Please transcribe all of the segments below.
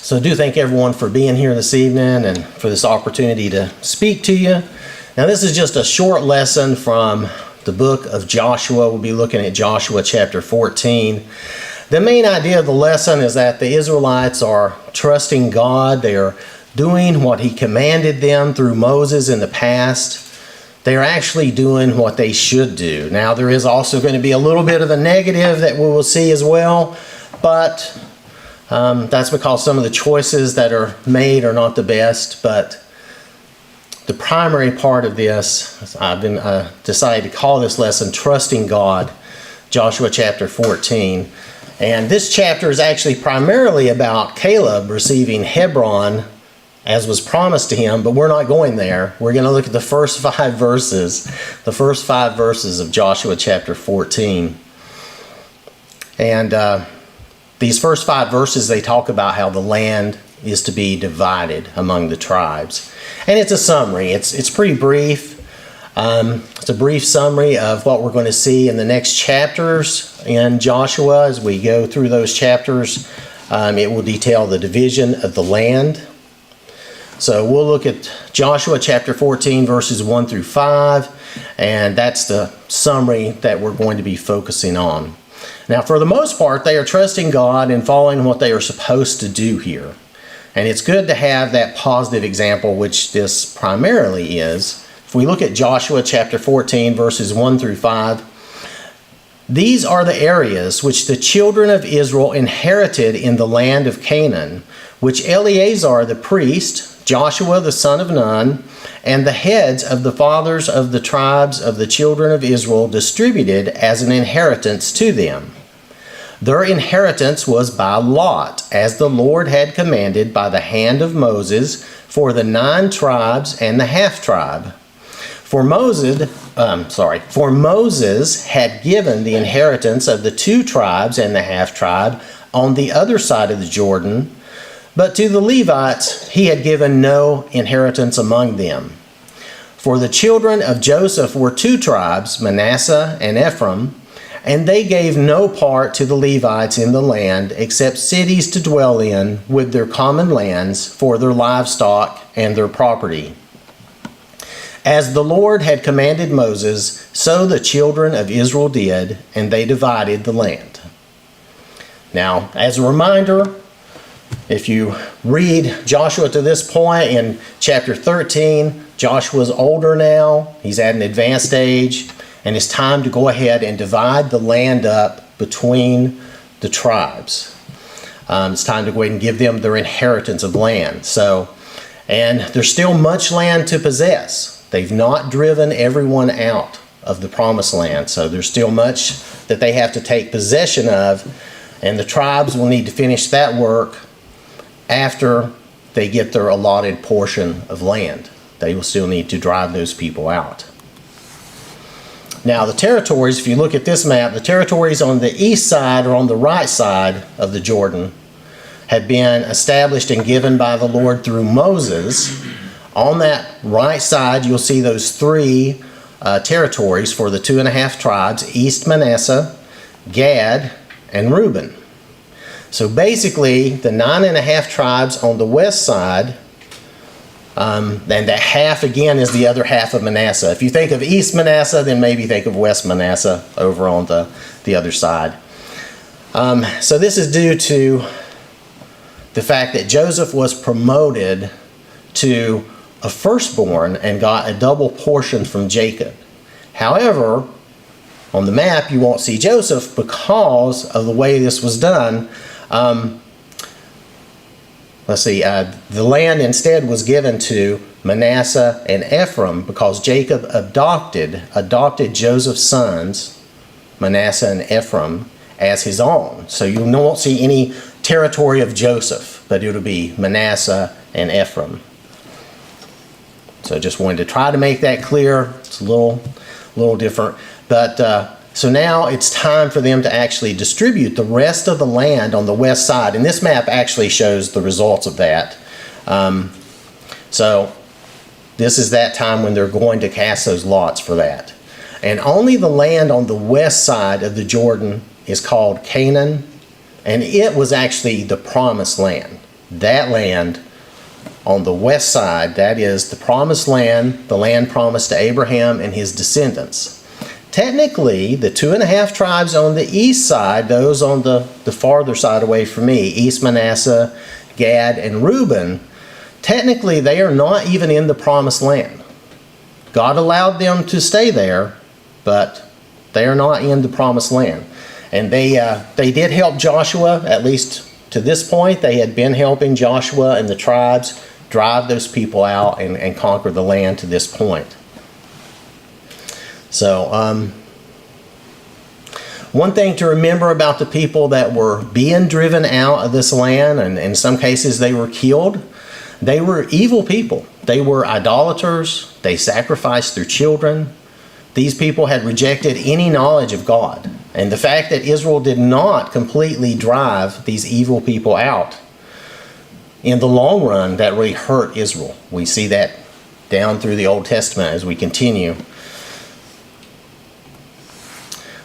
So I do thank everyone for being here this evening and for this opportunity to speak to you. Now this is just a short lesson from the book of Joshua. We'll be looking at Joshua chapter 14. The main idea of the lesson is that the Israelites are trusting God. They are doing what He commanded them through Moses in the past. They are actually doing what they should do. Now there is also going to be a little bit of the negative that we will see as well, but that's because some of the choices that are made are not the best. But the primary part of this, I've been decided to call this lesson Trusting God, Joshua chapter 14. And this chapter is actually primarily about Caleb receiving Hebron as was promised to him, but we're not going there. We're going to look at the first five verses of Joshua chapter 14. And these first five verses, they talk about how the land is to be divided among the tribes. And it's a summary. It's pretty brief. It's a brief summary of what we're going to see in the next chapters in Joshua. As we go through those chapters, it will detail the division of the land. So we'll look at Joshua chapter 14, verses 1 through 5, and that's the summary that we're going to be focusing on. Now, for the most part, they are trusting God and following what they are supposed to do here. And it's good to have that positive example, which this primarily is. If we look at Joshua chapter 14, verses 1 through 5, these are the areas which the children of Israel inherited in the land of Canaan, which Eleazar the priest, Joshua the son of Nun, and the heads of the fathers of the tribes of the children of Israel distributed as an inheritance to them. Their inheritance was by lot, as the Lord had commanded by the hand of Moses, for the 9 tribes and the half-tribe. For Moses had given the inheritance of the 2 tribes and the half-tribe on the other side of the Jordan, but to the Levites he had given no inheritance among them. For the children of Joseph were 2 tribes, Manasseh and Ephraim, and they gave no part to the Levites in the land except cities to dwell in with their common lands for their livestock and their property. As the Lord had commanded Moses, so the children of Israel did, and they divided the land. Now, as a reminder, if you read Joshua to this point in chapter 13, Joshua's older now. He's at an advanced age, and it's time to go ahead and divide the land up between the tribes. It's time to go ahead and give them their inheritance of land. And there's still much land to possess. They've not driven everyone out of the promised land, so there's still much that they have to take possession of, and the tribes will need to finish that work after they get their allotted portion of land. They will still need to drive those people out. Now the territories, if you look at this map, the territories on the east side or on the right side of the Jordan had been established and given by the Lord through Moses. On that right side, you'll see those 3 territories for the 2.5 tribes, East Manasseh, Gad, and Reuben. So basically, the 9.5 tribes on the west side, and that half again is the other half of Manasseh. If you think of East Manasseh, then maybe think of West Manasseh over on the other side. So this is due to the fact that Joseph was promoted to a firstborn and got a double portion from Jacob. However, on the map you won't see Joseph because of the way this was done. The land instead was given to Manasseh and Ephraim because Jacob adopted Joseph's sons, Manasseh and Ephraim, as his own. So you won't see any territory of Joseph, but it'll be Manasseh and Ephraim. So I just wanted to try to make that clear. It's a little different. But so now it's time for them to actually distribute the rest of the land on the west side. And this map actually shows the results of that. So this is that time when they're going to cast those lots for that. And only the land on the west side of the Jordan is called Canaan. And it was actually the promised land. that land on the west side, that is the promised land, the land promised to Abraham and his descendants. Technically, the 2.5 tribes on the east side, those on the farther side away from me, East Manasseh, Gad, and Reuben, technically they are not even in the promised land. God allowed them to stay there, but they are not in the promised land. And they did help Joshua, at least to this point. They had been helping Joshua and the tribes drive those people out and conquer the land to this point. So, one thing to remember about the people that were being driven out of this land, and in some cases they were killed, they were evil people. They were idolaters. They sacrificed their children. These people had rejected any knowledge of God. And the fact that Israel did not completely drive these evil people out, in the long run, that really hurt Israel. We see that down through the Old Testament as we continue.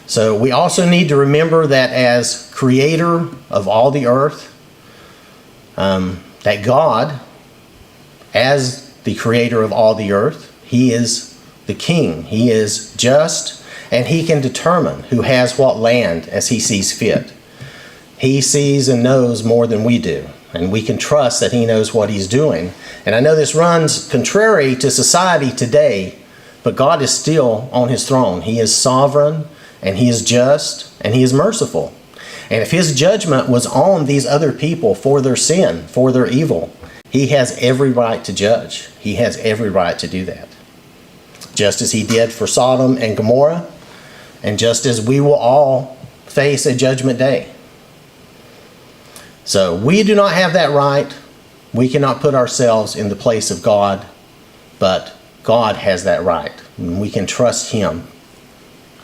So we also need to remember that as creator of all the earth, that God, as the creator of all the earth, he is the king. He is just, and he can determine who has what land as he sees fit. He sees and knows more than we do, and we can trust that he knows what he's doing. And I know this runs contrary to society today, but God is still on his throne. He is sovereign, and he is just, and he is merciful. And if his judgment was on these other people for their sin, for their evil, he has every right to judge. He has every right to do that. Just as he did for Sodom and Gomorrah, and just as we will all face a judgment day. So we do not have that right. We cannot put ourselves in the place of God, but God has that right. And we can trust him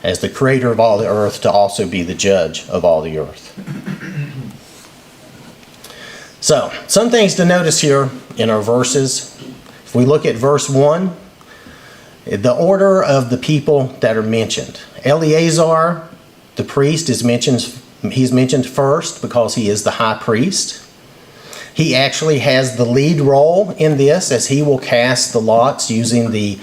as the creator of all the earth to also be the judge of all the earth. So, some things to notice here in our verses. If we look at verse 1, the order of the people that are mentioned. Eleazar, the priest, he's mentioned first because he is the high priest. He actually has the lead role in this, as he will cast the lots using the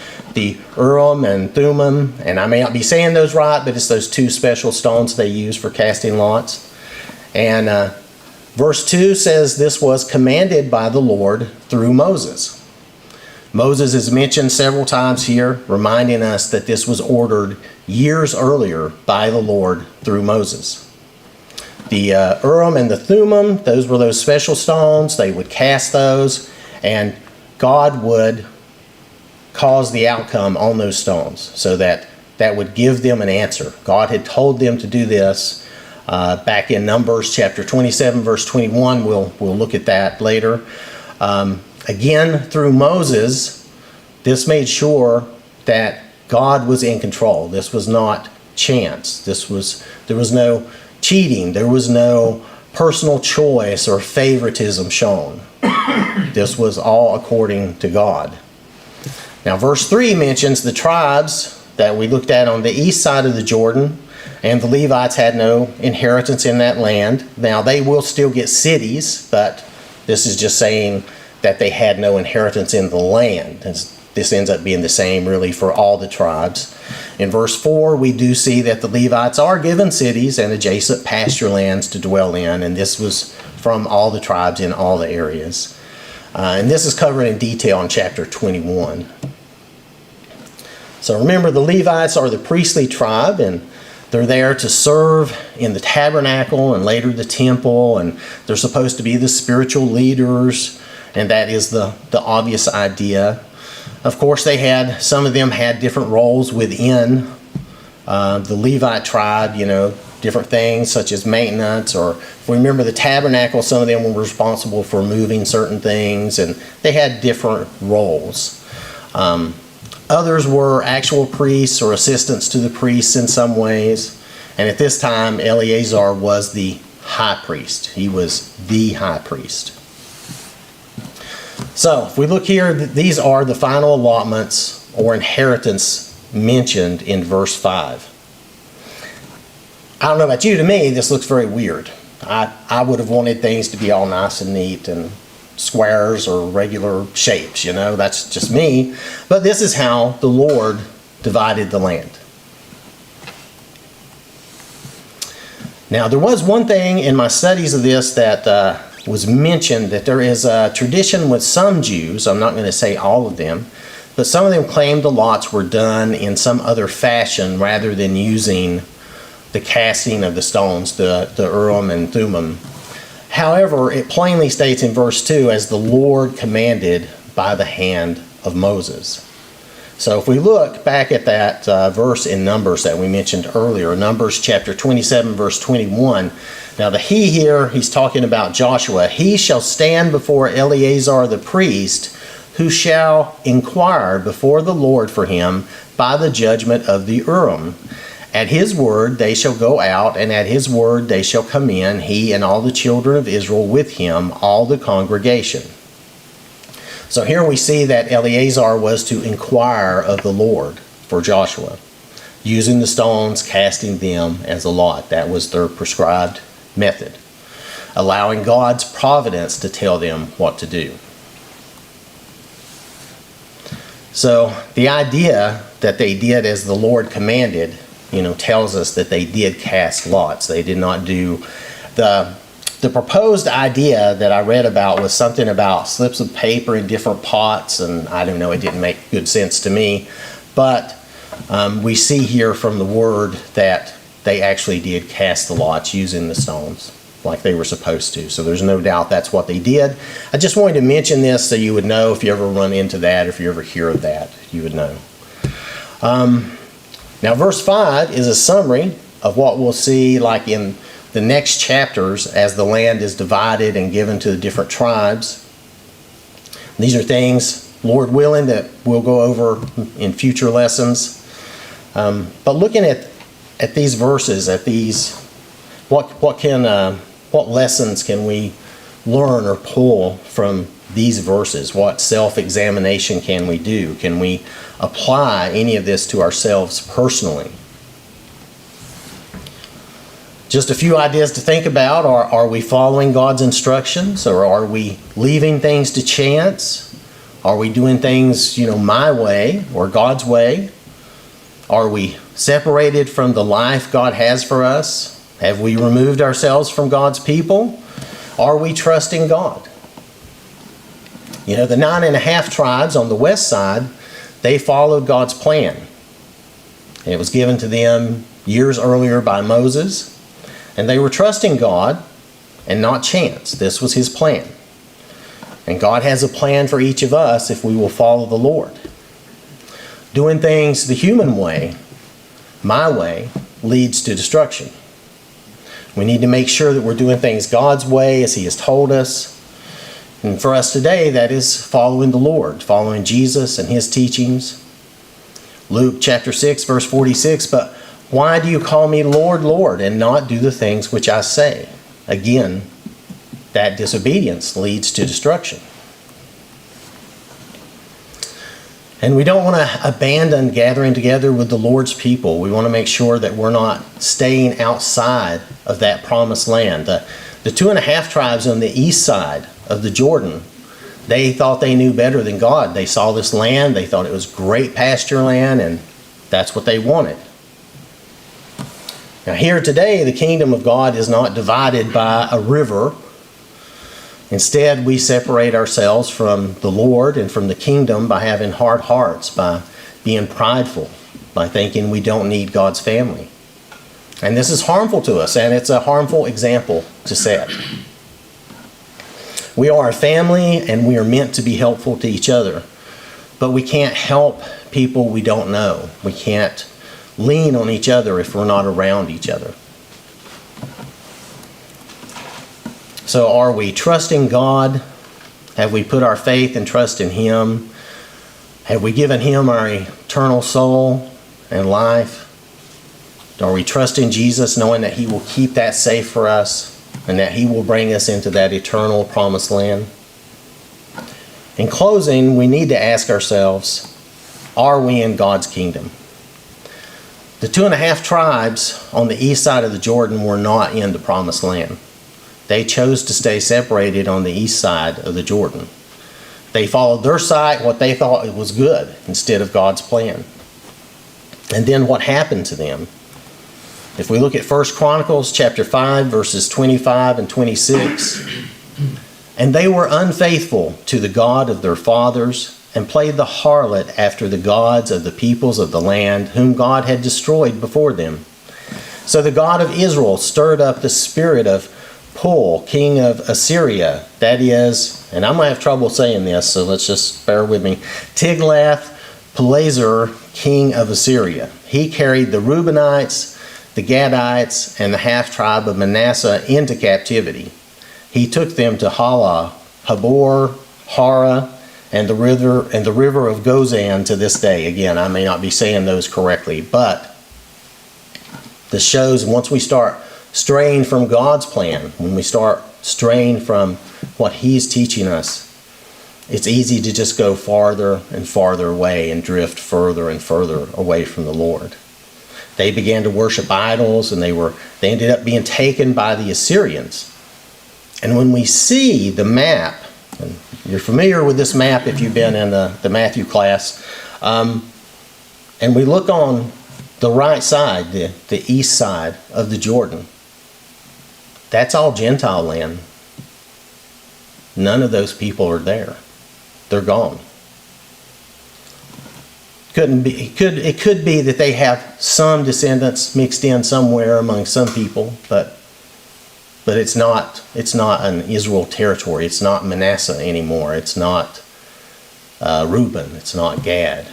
Urim and Thummim, and I may not be saying those right, but it's those two special stones they use for casting lots. And verse 2 says this was commanded by the Lord through Moses. Moses is mentioned several times here, reminding us that this was ordered years earlier by the Lord through Moses. The Urim and the Thummim, those were those special stones. They would cast those, and God would cause the outcome on those stones so that would give them an answer. God had told them to do this back in Numbers chapter 27, verse 21. We'll look at that later. Again, through Moses, this made sure that God was in control. This was not chance. There was no cheating. There was no personal choice or favoritism shown. This was all according to God. Now, verse 3 mentions the tribes that we looked at on the east side of the Jordan, and the Levites had no inheritance in that land. Now, they will still get cities, but this is just saying that they had no inheritance in the land. This ends up being the same, really, for all the tribes. In verse 4, we do see that the Levites are given cities and adjacent pasture lands to dwell in, and this was from all the tribes in all the areas. And this is covered in detail in chapter 21. So remember, the Levites are the priestly tribe, and they're there to serve in the tabernacle and later the temple, and they're supposed to be the spiritual leaders, and that is the obvious idea. Of course, some of them had different roles within the Levite tribe, different things such as maintenance, or if we remember the tabernacle, some of them were responsible for moving certain things, and they had different roles. Others were actual priests or assistants to the priests in some ways, and at this time, Eleazar was the high priest. He was the high priest. So, if we look here, these are the final allotments or inheritance mentioned in verse 5. I don't know about you, to me, this looks very weird. I would have wanted things to be all nice and neat and squares or regular shapes, that's just me. But this is how the Lord divided the land. Now, there was one thing in my studies of this that was mentioned, that there is a tradition with some Jews, I'm not going to say all of them, but some of them claim the lots were done in some other fashion rather than using the casting of the stones, the Urim and Thummim. However, it plainly states in verse 2, as the Lord commanded by the hand of Moses. So if we look back at that verse in Numbers that we mentioned earlier, Numbers chapter 27, verse 21, now the he here, he's talking about Joshua. He shall stand before Eleazar the priest, who shall inquire before the Lord for him by the judgment of the Urim. At his word they shall go out, and at his word they shall come in, he and all the children of Israel with him, all the congregation. So here we see that Eleazar was to inquire of the Lord for Joshua, using the stones, casting them as a lot. That was their prescribed method, allowing God's providence to tell them what to do. So the idea that they did as the Lord commanded, tells us that they did cast lots. They did not do the proposed idea that I read about was something about slips of paper in different pots, and I don't know, it didn't make good sense to me. But we see here from the word that they actually did cast the lots using the stones like they were supposed to. So there's no doubt that's what they did. I just wanted to mention this so you would know if you ever run into that, if you ever hear of that, you would know. Now verse 5 is a summary of what we'll see like in the next chapters as the land is divided and given to the different tribes. These are things, Lord willing, that we'll go over in future lessons. But looking at these verses, at these, what lessons can we learn or pull from these verses? What self-examination can we do? Can we apply any of this to ourselves personally? Just a few ideas to think about. Are we following God's instructions, or are we leaving things to chance? Are we doing things, my way or God's way? Are we separated from the life God has for us? Have we removed ourselves from God's people? Are we trusting God? The 9.5 tribes on the west side, they followed God's plan. And it was given to them years earlier by Moses. And they were trusting God and not chance. This was his plan. And God has a plan for each of us if we will follow the Lord. Doing things the human way, my way, leads to destruction. We need to make sure that we're doing things God's way as he has told us. And for us today, that is following the Lord, following Jesus and his teachings. Luke chapter 6, verse 46, but why do you call me Lord, Lord, and not do the things which I say? Again, that disobedience leads to destruction. And we don't want to abandon gathering together with the Lord's people. We want to make sure that we're not staying outside of that promised land. The 2.5 tribes on the east side of the Jordan, they thought they knew better than God. They saw this land, they thought it was great pasture land, and that's what they wanted. Now here today, the kingdom of God is not divided by a river. Instead, we separate ourselves from the Lord and from the kingdom by having hard hearts, by being prideful, by thinking we don't need God's family. And this is harmful to us, and it's a harmful example to set. We are a family, and we are meant to be helpful to each other. But we can't help people we don't know. We can't lean on each other if we're not around each other. So are we trusting God? Have we put our faith and trust in him? Have we given him our eternal soul and life? Are we trusting Jesus, knowing that he will keep that safe for us and that he will bring us into that eternal promised land? In closing, we need to ask ourselves, are we in God's kingdom? The 2.5 tribes on the east side of the Jordan were not in the promised land. They chose to stay separated on the east side of the Jordan. They followed their side, what they thought was good, instead of God's plan. And then what happened to them? If we look at 1 Chronicles chapter 5, verses 25 and 26, and they were unfaithful to the God of their fathers, and played the harlot after the gods of the peoples of the land, whom God had destroyed before them. So the God of Israel stirred up the spirit of Pul, king of Assyria, that is, and I'm going to have trouble saying this, so let's just bear with me, Tiglath-Pileser, king of Assyria. He carried the Reubenites, the Gadites, and the half-tribe of Manasseh into captivity. He took them to Hala, Habor, Hara, and the river of Gozan to this day. Again, I may not be saying those correctly, but this shows once we start straying from God's plan, when we start straying from what He's teaching us, it's easy to just go farther and farther away and drift further and further away from the Lord. They began to worship idols, and they ended up being taken by the Assyrians. And when we see the map, and you're familiar with this map if you've been in the Matthew class, and we look on the right side, the east side of the Jordan, that's all Gentile land. None of those people are there. They're gone. It could be that they have some descendants mixed in somewhere among some people, but it's not an Israel territory. It's not Manasseh anymore. It's not Reuben. It's not Gad.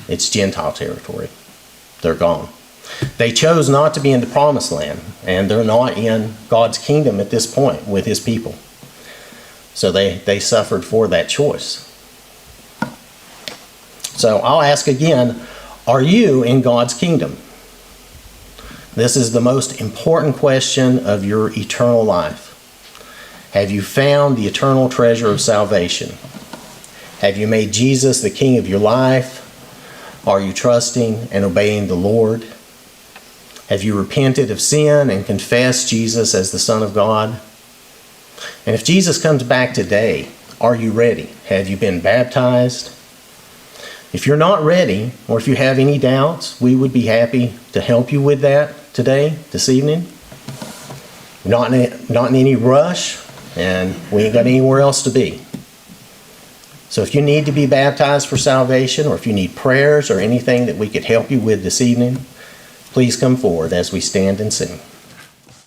It's Gentile territory. They're gone. They chose not to be in the promised land, and they're not in God's kingdom at this point with His people. So they suffered for that choice. So I'll ask again, are you in God's kingdom? This is the most important question of your eternal life. Have you found the eternal treasure of salvation? Have you made Jesus the King of your life? Are you trusting and obeying the Lord? Have you repented of sin and confessed Jesus as the Son of God? And if Jesus comes back today, are you ready? Have you been baptized? If you're not ready, or if you have any doubts, we would be happy to help you with that today, this evening. Not in any rush, and we ain't got anywhere else to be. So if you need to be baptized for salvation, or if you need prayers or anything that we could help you with this evening, please come forward as we stand and sing.